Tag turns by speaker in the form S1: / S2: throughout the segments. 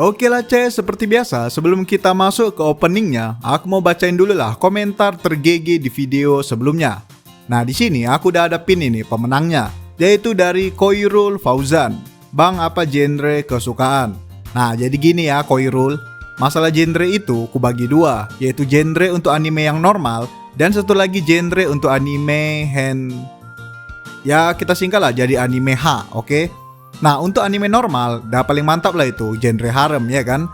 S1: Oke lah C, seperti biasa sebelum kita masuk ke openingnya, aku mau bacain dulu lah komentar tergege di video sebelumnya. Nah di sini aku udah ada pin ini pemenangnya, yaitu dari Koirul Fauzan. Bang, apa genre kesukaan? Nah jadi gini ya Koirul, masalah genre itu kubagi dua, yaitu genre untuk anime yang normal dan satu lagi genre untuk anime ya kita singkat lah jadi anime H, oke? Nah untuk anime normal, dah paling mantap lah itu genre harem ya kan.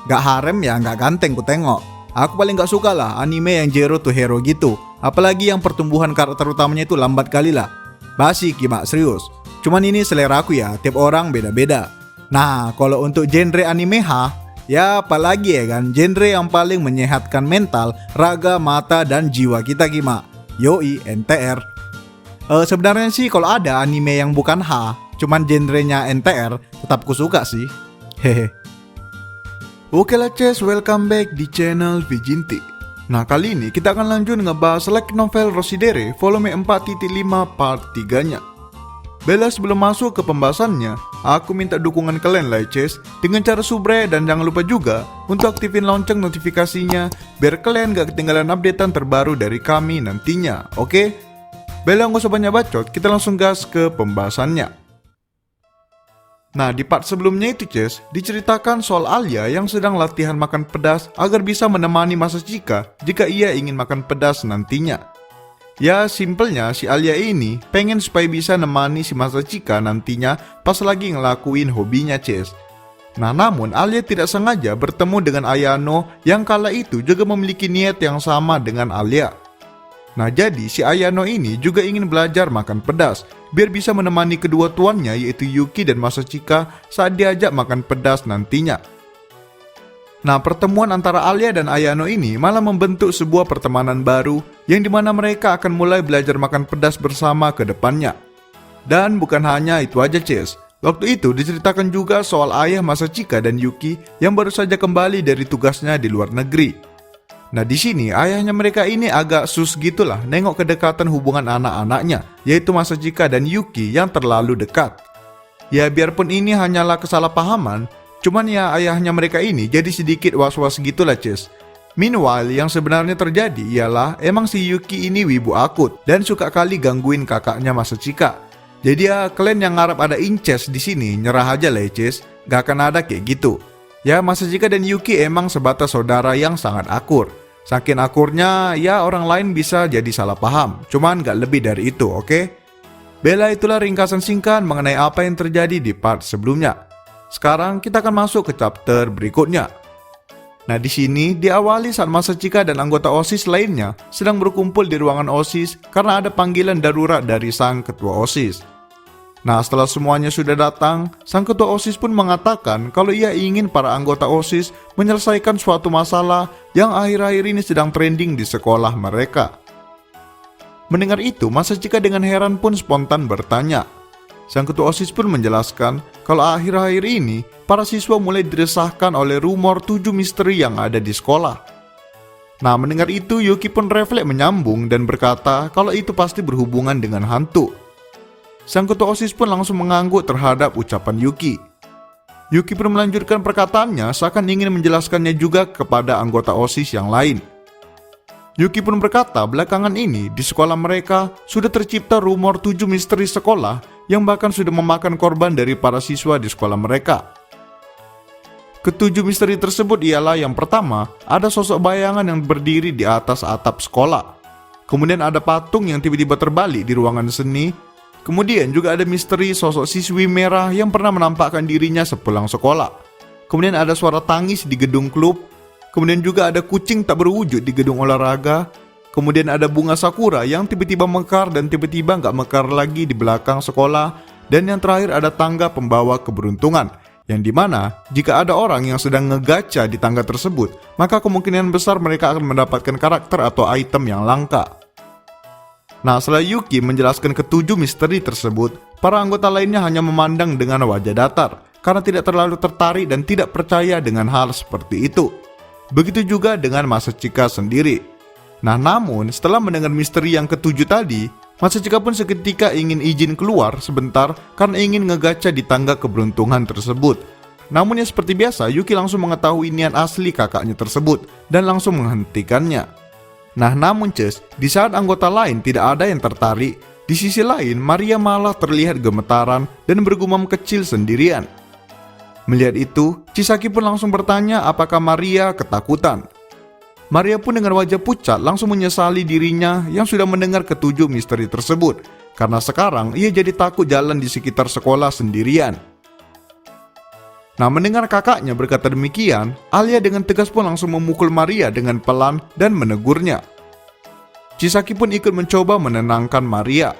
S1: Gak harem ya gak ganteng ku tengok. Aku paling gak suka lah anime yang zero to hero gitu. Apalagi yang pertumbuhan karakter utamanya itu lambat kali lah. Basi kimak serius. Cuman ini selera aku ya, tiap orang beda-beda. Nah kalau untuk genre anime H, ya apalagi ya kan, genre yang paling menyehatkan mental, raga, mata, dan jiwa kita kimak. Yoi, NTR. Sebenarnya sih kalau ada anime yang bukan H, cuman genrenya NTR, tetap ku suka sih. Hehe. Oke lah Ces, welcome back di channel Vijinti. Nah kali ini kita akan lanjut ngebahas light novel Rosidere volume 4.5 part 3-nya. Bella sebelum masuk ke pembahasannya, aku minta dukungan kalian lah Ces, dengan cara subscribe dan jangan lupa juga untuk aktifin lonceng notifikasinya biar kalian gak ketinggalan updatean terbaru dari kami nantinya, oke? Bella nggak usah banyak bacot, kita langsung gas ke pembahasannya. Nah di part sebelumnya itu Ces, diceritakan soal Alia yang sedang latihan makan pedas agar bisa menemani Masachika jika ia ingin makan pedas nantinya. Ya simpelnya si Alia ini pengen supaya bisa nemani si Masachika nantinya pas lagi ngelakuin hobinya Ces. Nah namun Alia tidak sengaja bertemu dengan Ayano yang kala itu juga memiliki niat yang sama dengan Alia. Nah jadi si Ayano ini juga ingin belajar makan pedas biar bisa menemani kedua tuannya yaitu Yuki dan Masachika saat diajak makan pedas nantinya. Nah pertemuan antara Alia dan Ayano ini malah membentuk sebuah pertemanan baru yang dimana mereka akan mulai belajar makan pedas bersama ke depannya. Dan bukan hanya itu aja Ces, waktu itu diceritakan juga soal ayah Masachika dan Yuki yang baru saja kembali dari tugasnya di luar negeri. Nah di sini ayahnya mereka ini agak sus gitulah nengok kedekatan hubungan anak-anaknya yaitu Masachika dan Yuki yang terlalu dekat. Ya biarpun ini hanyalah kesalahpahaman, cuman ya ayahnya mereka ini jadi sedikit was-was gitulah Ces. Meanwhile yang sebenarnya terjadi ialah emang si Yuki ini wibu akut dan suka kali gangguin kakaknya Masachika. Jadi ya kalian yang ngarep ada inces di sini nyerah aja lah Ces, gak akan ada kayak gitu. Ya Masachika dan Yuki emang sebatas saudara yang sangat akur. Saking akurnya ya orang lain bisa jadi salah paham. Cuman gak lebih dari itu, oke? Bella itulah ringkasan singkat mengenai apa yang terjadi di part sebelumnya. Sekarang kita akan masuk ke chapter berikutnya. Nah di sini diawali saat Masachika dan anggota OSIS lainnya sedang berkumpul di ruangan OSIS karena ada panggilan darurat dari sang ketua OSIS. Nah setelah semuanya sudah datang, sang ketua OSIS pun mengatakan kalau ia ingin para anggota OSIS menyelesaikan suatu masalah yang akhir-akhir ini sedang trending di sekolah mereka. Mendengar itu, Masachika dengan heran pun spontan bertanya. Sang ketua OSIS pun menjelaskan kalau akhir-akhir ini para siswa mulai diresahkan oleh rumor 7 misteri yang ada di sekolah. Nah mendengar itu, Yuki pun refleks menyambung dan berkata kalau itu pasti berhubungan dengan hantu. Sang ketua OSIS pun langsung mengangguk terhadap ucapan Yuki. Yuki pun melanjutkan perkataannya seakan ingin menjelaskannya juga kepada anggota OSIS yang lain. Yuki pun berkata belakangan ini di sekolah mereka sudah tercipta rumor 7 misteri sekolah yang bahkan sudah memakan korban dari para siswa di sekolah mereka. Ketujuh misteri tersebut ialah yang pertama, ada sosok bayangan yang berdiri di atas atap sekolah. Kemudian ada patung yang tiba-tiba terbalik di ruangan seni. Kemudian juga ada misteri sosok siswi merah yang pernah menampakkan dirinya sepulang sekolah. Kemudian ada suara tangis di gedung klub. Kemudian juga ada kucing tak berwujud di gedung olahraga. Kemudian ada bunga sakura yang tiba-tiba mekar dan tiba-tiba nggak mekar lagi di belakang sekolah. Dan yang terakhir ada tangga pembawa keberuntungan. Yang dimana jika ada orang yang sedang ngegacha di tangga tersebut, maka kemungkinan besar mereka akan mendapatkan karakter atau item yang langka. Nah setelah Yuki menjelaskan ketujuh misteri tersebut, para anggota lainnya hanya memandang dengan wajah datar karena tidak terlalu tertarik dan tidak percaya dengan hal seperti itu. Begitu juga dengan Masachika sendiri. Nah namun setelah mendengar misteri yang ketujuh tadi, Masachika pun seketika ingin izin keluar sebentar karena ingin ngegacha di tangga keberuntungan tersebut. Namun ya seperti biasa, Yuki langsung mengetahui niat asli kakaknya tersebut dan langsung menghentikannya. Nah namun Ces, di saat anggota lain tidak ada yang tertarik, di sisi lain Maria malah terlihat gemetaran dan bergumam kecil sendirian. Melihat itu, Chisaki pun langsung bertanya apakah Maria ketakutan. Maria pun dengan wajah pucat langsung menyesali dirinya yang sudah mendengar ketujuh misteri tersebut, karena sekarang ia jadi takut jalan di sekitar sekolah sendirian. Nah mendengar kakaknya berkata demikian, Alia dengan tegas pun langsung memukul Maria dengan pelan dan menegurnya. Chisaki pun ikut mencoba menenangkan Maria.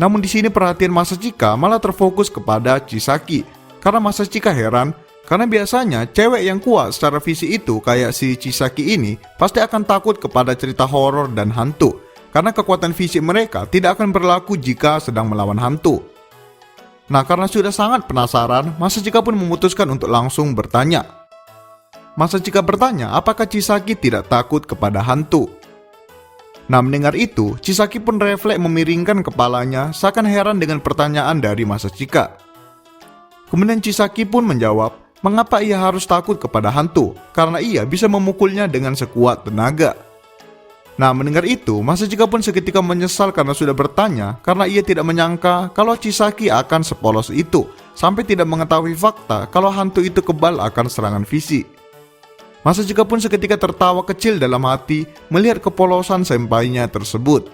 S1: Namun di sini perhatian Masachika malah terfokus kepada Chisaki, karena Masachika heran karena biasanya cewek yang kuat secara visi itu kayak si Chisaki ini pasti akan takut kepada cerita horor dan hantu, karena kekuatan fisik mereka tidak akan berlaku jika sedang melawan hantu. Nah karena sudah sangat penasaran, Masachika pun memutuskan untuk langsung bertanya. Masachika bertanya apakah Chisaki tidak takut kepada hantu. Nah mendengar itu, Chisaki pun refleks memiringkan kepalanya seakan heran dengan pertanyaan dari Masachika. Kemudian Chisaki pun menjawab, mengapa ia harus takut kepada hantu? Karena ia bisa memukulnya dengan sekuat tenaga. Nah mendengar itu, Masachika pun seketika menyesal karena sudah bertanya, karena ia tidak menyangka kalau Chisaki akan sepolos itu, sampai tidak mengetahui fakta kalau hantu itu kebal akan serangan fisik. Masachika pun seketika tertawa kecil dalam hati melihat kepolosan senpainya tersebut.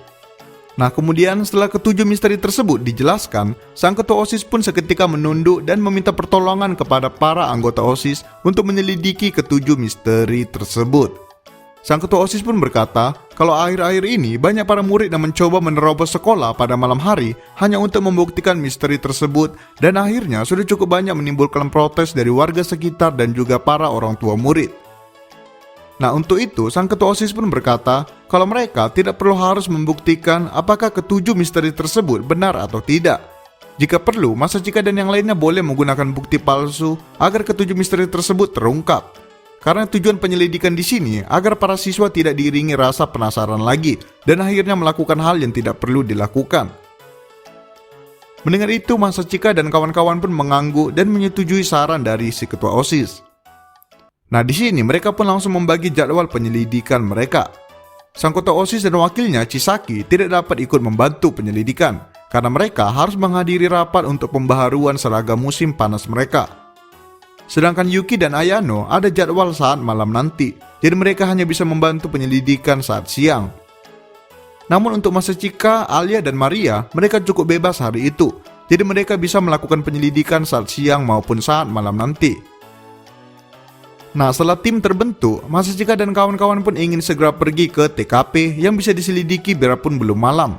S1: Nah kemudian setelah ketujuh misteri tersebut dijelaskan, sang ketua OSIS pun seketika menunduk dan meminta pertolongan kepada para anggota OSIS untuk menyelidiki ketujuh misteri tersebut. Sang ketua OSIS pun berkata kalau akhir-akhir ini banyak para murid yang mencoba menerobos sekolah pada malam hari hanya untuk membuktikan misteri tersebut, dan akhirnya sudah cukup banyak menimbulkan protes dari warga sekitar dan juga para orang tua murid. Nah untuk itu sang ketua OSIS pun berkata kalau mereka tidak perlu harus membuktikan apakah ketujuh misteri tersebut benar atau tidak. Jika perlu, Masachika dan yang lainnya boleh menggunakan bukti palsu agar ketujuh misteri tersebut terungkap. Karena tujuan penyelidikan di sini agar para siswa tidak diiringi rasa penasaran lagi dan akhirnya melakukan hal yang tidak perlu dilakukan. Mendengar itu, Masachika dan kawan-kawan pun mengangguk dan menyetujui saran dari si ketua OSIS. Nah di sini mereka pun langsung membagi jadwal penyelidikan mereka. Sang ketua OSIS dan wakilnya Chisaki tidak dapat ikut membantu penyelidikan karena mereka harus menghadiri rapat untuk pembaharuan seragam musim panas mereka. Sedangkan Yuki dan Ayano ada jadwal saat malam nanti, jadi mereka hanya bisa membantu penyelidikan saat siang. Namun untuk Masachika, Alia dan Maria, mereka cukup bebas hari itu, jadi mereka bisa melakukan penyelidikan saat siang maupun saat malam nanti. Nah setelah tim terbentuk, Masachika dan kawan-kawan pun ingin segera pergi ke TKP yang bisa diselidiki biarpun belum malam.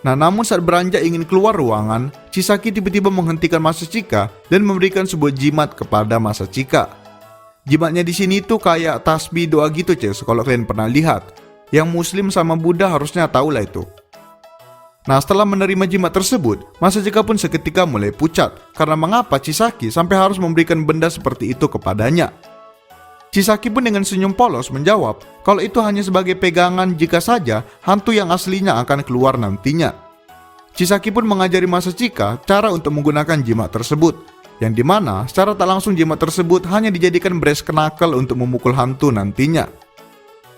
S1: Nah namun saat beranjak ingin keluar ruangan, Chisaki tiba-tiba menghentikan Masachika dan memberikan sebuah jimat kepada Masachika. Jimatnya di sini tuh kayak tasbih doa gitu Ces, kalau kalian pernah lihat. Yang Muslim sama Buddha harusnya tahu lah itu. Nah setelah menerima jimat tersebut, Masachika pun seketika mulai pucat karena mengapa Chisaki sampai harus memberikan benda seperti itu kepadanya. Chisaki pun dengan senyum polos menjawab kalau itu hanya sebagai pegangan jika saja hantu yang aslinya akan keluar nantinya. Chisaki pun mengajari Masachika cara untuk menggunakan jimat tersebut, yang dimana secara tak langsung jimat tersebut hanya dijadikan brace knuckle untuk memukul hantu nantinya.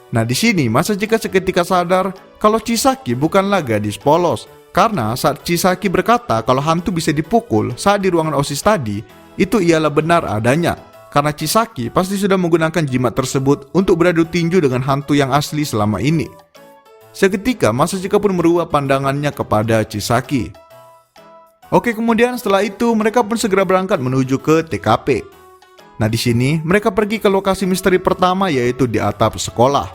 S1: Nah di sini Masachika seketika sadar kalau Chisaki bukanlah gadis polos, karena saat Chisaki berkata kalau hantu bisa dipukul saat di ruangan OSIS tadi, itu ialah benar adanya. Karena Chisaki pasti sudah menggunakan jimat tersebut untuk beradu tinju dengan hantu yang asli selama ini. Seketika Masachika pun merubah pandangannya kepada Chisaki. Oke, kemudian setelah itu mereka pun segera berangkat menuju ke TKP. Nah di sini mereka pergi ke lokasi misteri pertama, yaitu di atap sekolah.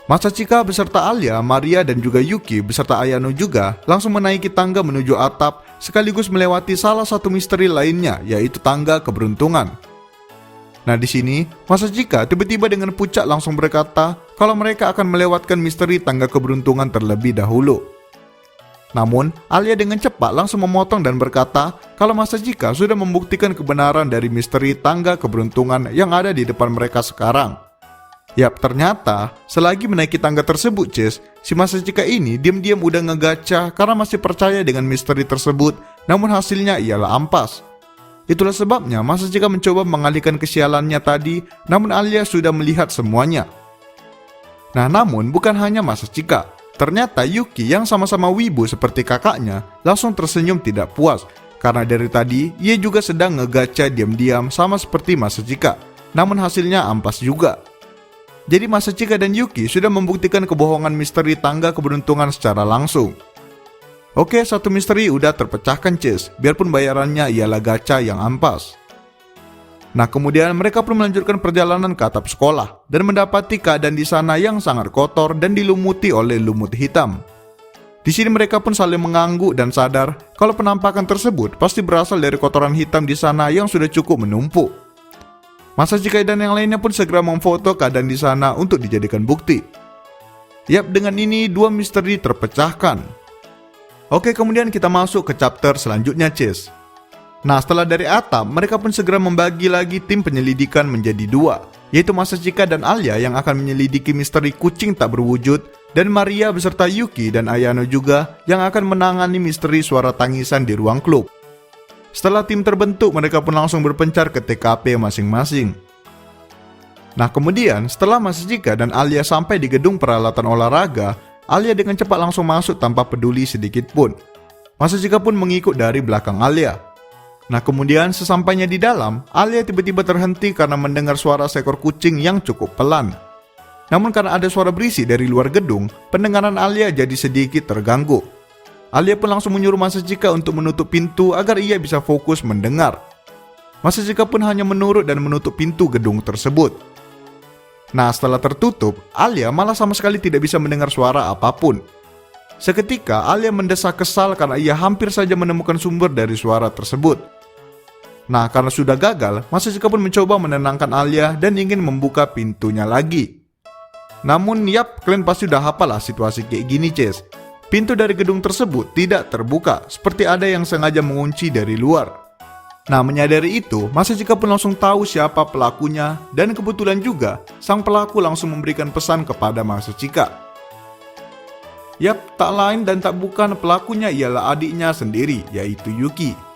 S1: Masachika beserta Alia, Maria dan juga Yuki beserta Ayano juga langsung menaiki tangga menuju atap sekaligus melewati salah satu misteri lainnya, yaitu tangga keberuntungan. Nah di sini Masachika tiba-tiba dengan pucat langsung berkata kalau mereka akan melewatkan misteri tangga keberuntungan terlebih dahulu. Namun Alia dengan cepat langsung memotong dan berkata kalau Masachika sudah membuktikan kebenaran dari misteri tangga keberuntungan yang ada di depan mereka sekarang. Yap, ternyata selagi menaiki tangga tersebut Ces, si Masachika ini diam-diam udah ngegacha karena masih percaya dengan misteri tersebut, namun hasilnya ialah ampas. Itulah sebabnya Masachika mencoba mengalihkan kesialannya tadi, namun Alia sudah melihat semuanya. Nah, namun bukan hanya Masachika. Ternyata Yuki yang sama-sama wibu seperti kakaknya langsung tersenyum tidak puas karena dari tadi ia juga sedang ngegacha diam-diam sama seperti Masachika, namun hasilnya ampas juga. Jadi Masachika dan Yuki sudah membuktikan kebohongan misteri tangga keberuntungan secara langsung. Oke, satu misteri udah terpecahkan Cis, biarpun bayarannya ialah gacha yang ampas. Nah, kemudian mereka pun melanjutkan perjalanan ke atap sekolah dan mendapati keadaan di sana yang sangat kotor dan dilumuti oleh lumut hitam. Di sini mereka pun saling mengangguk dan sadar kalau penampakan tersebut pasti berasal dari kotoran hitam di sana yang sudah cukup menumpuk. Masachika dan yang lainnya pun segera memfoto keadaan di sana untuk dijadikan bukti. Yap, dengan ini dua misteri terpecahkan. Oke, kemudian kita masuk ke chapter selanjutnya, Cis. Nah, setelah dari atap, mereka pun segera membagi lagi tim penyelidikan menjadi dua, yaitu Masachika dan Alia yang akan menyelidiki misteri kucing tak berwujud, dan Maria beserta Yuki dan Ayano juga yang akan menangani misteri suara tangisan di ruang klub. Setelah tim terbentuk, mereka pun langsung berpencar ke TKP masing-masing. Nah, kemudian setelah Masachika dan Alia sampai di gedung peralatan olahraga, Alia dengan cepat langsung masuk tanpa peduli sedikit pun. Masachika pun mengikut dari belakang Alia. Nah, kemudian sesampainya di dalam, Alia tiba-tiba terhenti karena mendengar suara seekor kucing yang cukup pelan. Namun karena ada suara berisik dari luar gedung, pendengaran Alia jadi sedikit terganggu. Alia pun langsung menyuruh Masachika untuk menutup pintu agar ia bisa fokus mendengar. Masachika pun hanya menurut dan menutup pintu gedung tersebut. Nah, setelah tertutup, Alia malah sama sekali tidak bisa mendengar suara apapun. Seketika, Alia mendesak kesal karena ia hampir saja menemukan sumber dari suara tersebut. Nah, karena sudah gagal, Masachika pun mencoba menenangkan Alia dan ingin membuka pintunya lagi. Namun, yap, kalian pasti udah hafal lah situasi kayak gini, Cis. Pintu dari gedung tersebut tidak terbuka, seperti ada yang sengaja mengunci dari luar. Nah, menyadari itu, Masachika pun langsung tahu siapa pelakunya, dan kebetulan juga, sang pelaku langsung memberikan pesan kepada Masachika. Yap, tak lain dan tak bukan pelakunya ialah adiknya sendiri, yaitu Yuki.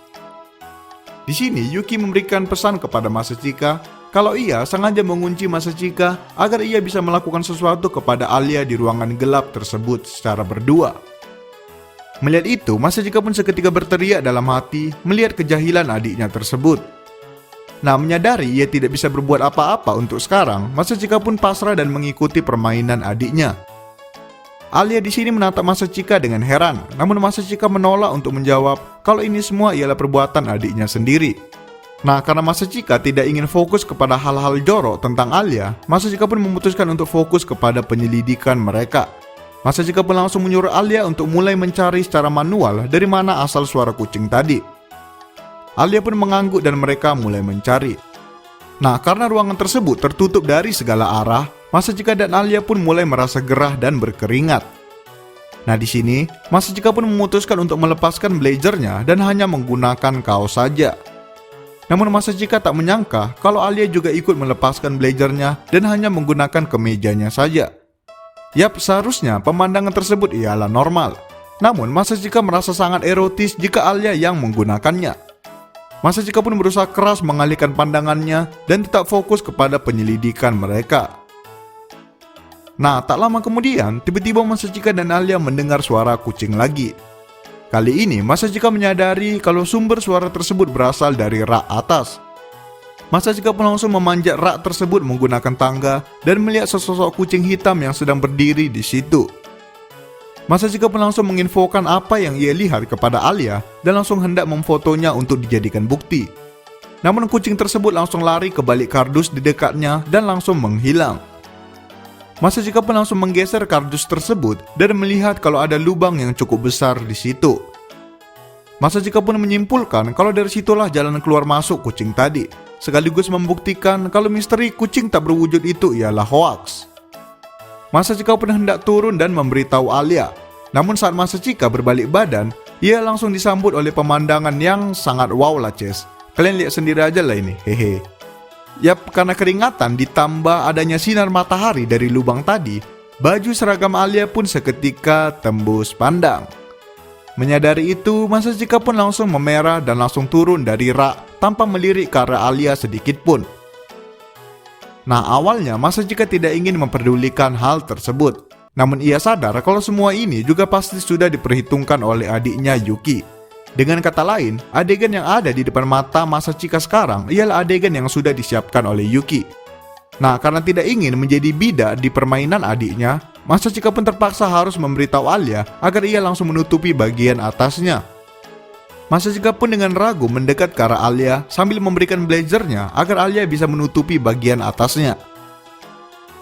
S1: Di sini Yuki memberikan pesan kepada Masachika kalau ia sengaja mengunci Masachika agar ia bisa melakukan sesuatu kepada Alia di ruangan gelap tersebut secara berdua. Melihat itu, Masachika pun seketika berteriak dalam hati melihat kejahilan adiknya tersebut. Nah, menyadari ia tidak bisa berbuat apa-apa untuk sekarang, Masachika pun pasrah dan mengikuti permainan adiknya. Alia di sini menatap Masachika dengan heran, namun Masachika menolak untuk menjawab kalau ini semua ialah perbuatan adiknya sendiri. Nah, karena Masachika tidak ingin fokus kepada hal-hal jorok tentang Alia, Masachika pun memutuskan untuk fokus kepada penyelidikan mereka. Masachika pun langsung menyuruh Alia untuk mulai mencari secara manual dari mana asal suara kucing tadi. Alia pun mengangguk dan mereka mulai mencari. Nah, karena ruangan tersebut tertutup dari segala arah, Masachika dan Alia pun mulai merasa gerah dan berkeringat. Nah, di sini Masachika pun memutuskan untuk melepaskan blazernya dan hanya menggunakan kaos saja. Namun Masachika tak menyangka kalau Alia juga ikut melepaskan blazernya dan hanya menggunakan kemejanya saja. Yap, seharusnya pemandangan tersebut ialah normal. Namun Masachika merasa sangat erotis jika Alia yang menggunakannya. Masachika pun berusaha keras mengalihkan pandangannya dan tetap fokus kepada penyelidikan mereka. Nah, tak lama kemudian, tiba-tiba Masachika dan Alia mendengar suara kucing lagi. Kali ini, Masachika menyadari kalau sumber suara tersebut berasal dari rak atas. Masachika pun langsung memanjat rak tersebut menggunakan tangga dan melihat sesosok kucing hitam yang sedang berdiri di situ. Masachika pun langsung menginfokan apa yang ia lihat kepada Alia dan langsung hendak memfotonya untuk dijadikan bukti. Namun kucing tersebut langsung lari ke balik kardus di dekatnya dan langsung menghilang. Masachika pun langsung menggeser kardus tersebut dan melihat kalau ada lubang yang cukup besar di situ. Masachika pun menyimpulkan kalau dari situlah jalan keluar masuk kucing tadi, sekaligus membuktikan kalau misteri kucing tak berwujud itu ialah hoaks. Masachika pun hendak turun dan memberitahu Alia, namun saat Masachika berbalik badan, ia langsung disambut oleh pemandangan yang sangat wow lah, Ces. Kalian lihat sendiri aja lah ini, hehe. Yap, karena keringatan ditambah adanya sinar matahari dari lubang tadi, baju seragam Alia pun seketika tembus pandang. Menyadari itu, Masachika pun langsung memerah dan langsung turun dari rak tanpa melirik ke arah Alia sedikit pun. Nah, awalnya Masachika tidak ingin memperdulikan hal tersebut. Namun ia sadar kalau semua ini juga pasti sudah diperhitungkan oleh adiknya Yuki. Dengan kata lain, adegan yang ada di depan mata Masachika sekarang ialah adegan yang sudah disiapkan oleh Yuki. Nah, karena tidak ingin menjadi bidak di permainan adiknya, Masachika pun terpaksa harus memberitahu Alia agar ia langsung menutupi bagian atasnya. Masachika pun dengan ragu mendekat ke arah Alia sambil memberikan blazernya agar Alia bisa menutupi bagian atasnya.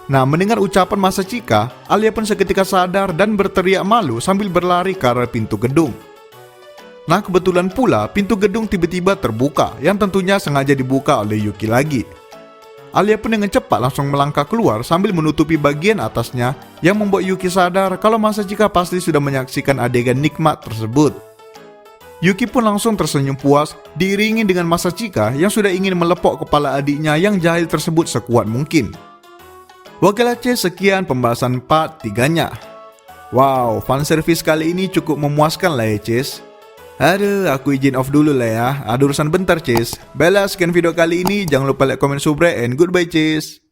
S1: Nah, mendengar ucapan Masachika, Alia pun seketika sadar dan berteriak malu sambil berlari ke arah pintu gedung. Nah, kebetulan pula pintu gedung tiba-tiba terbuka yang tentunya sengaja dibuka oleh Yuki lagi. Alia pun dengan cepat langsung melangkah keluar sambil menutupi bagian atasnya yang membuat Yuki sadar kalau Masachika pasti sudah menyaksikan adegan nikmat tersebut. Yuki pun langsung tersenyum puas diiringi dengan Masachika yang sudah ingin melepok kepala adiknya yang jahil tersebut sekuat mungkin. Oke lah Cis, sekian pembahasan part 3-nya. Wow, fanservice kali ini cukup memuaskan lah ya Cis. Aduh, aku izin off dulu lah ya. Ada urusan bentar, Cis. Bella, sekian video kali ini. Jangan lupa like, comment, subscribe, and goodbye, Cis.